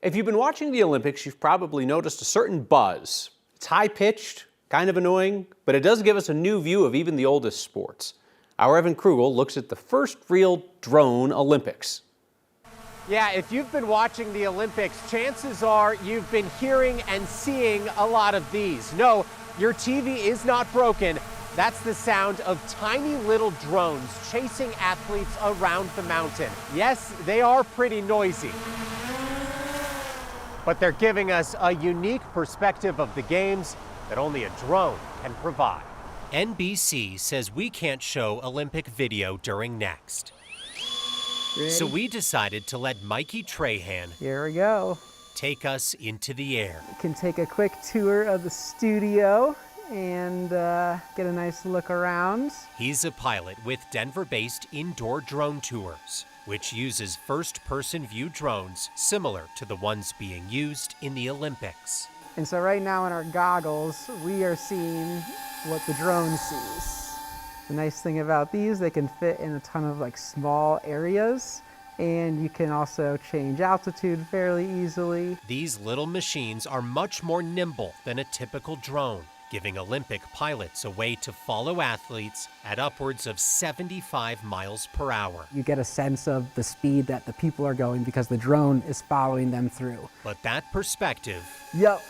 If you've been watching the Olympics, you've probably noticed a certain buzz. It's high-pitched, kind of annoying, but it does give us a new view of even the oldest sports. Our Evan Krugel looks at the first real drone Olympics. Yeah, if you've been watching the Olympics, chances are you've been hearing and seeing a lot of these. No, your TV is not broken. That's the sound of tiny little drones chasing athletes around the mountain. Yes, they are pretty noisy, but they're giving us a unique perspective of the games that only a drone can provide. NBC says we can't show Olympic video during Next. Ready? So we decided to let Mikey Trahan Here we go. take us into the air. We can take a quick tour of the studio and get a nice look around. He's a pilot with Denver-based Indoor Drone Tours, which uses first-person view drones similar to the ones being used in the Olympics. And so right now in our goggles, we are seeing what the drone sees. The nice thing about these, they can fit in a ton of small areas, and you can also change altitude fairly easily. These little machines are much more nimble than a typical drone, giving Olympic pilots a way to follow athletes at upwards of 75 miles per hour. You get a sense of the speed that the people are going because the drone is following them through. But that perspective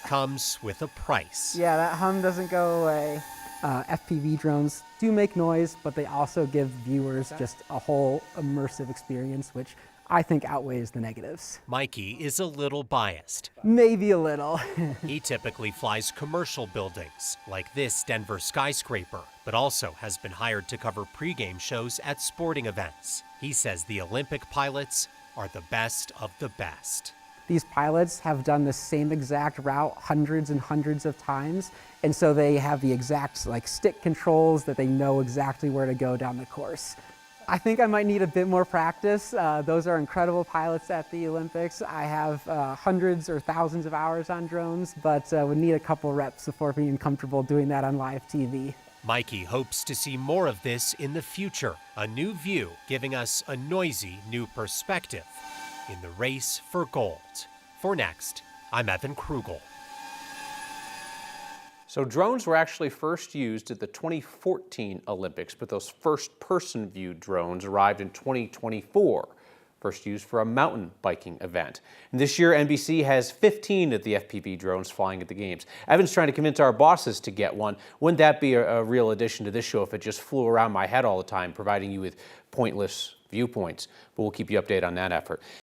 comes with a price. Yeah, that hum doesn't go away. FPV drones do make noise, but they also give viewers just a whole immersive experience, which I think outweighs the negatives. Mikey is a little biased. Maybe a little. He typically flies commercial buildings, like this Denver skyscraper, but also has been hired to cover pregame shows at sporting events. He says the Olympic pilots are the best of the best. These pilots have done the same exact route hundreds and hundreds of times, and so they have the exact stick controls that they know exactly where to go down the course. I think I might need a bit more practice. Those are incredible pilots at the Olympics. I have hundreds or thousands of hours on drones, but would need a couple reps before being comfortable doing that on live TV. Mikey hopes to see more of this in the future, a new view giving us a noisy new perspective in the race for gold. For Next, I'm Evan Krugel. So drones were actually first used at the 2014 Olympics, but those first-person view drones arrived in 2024, first used for a mountain biking event. And this year, NBC has 15 of the FPV drones flying at the games. Evan's trying to convince our bosses to get one. Wouldn't that be a real addition to this show if it just flew around my head all the time, providing you with pointless viewpoints? But we'll keep you updated on that effort.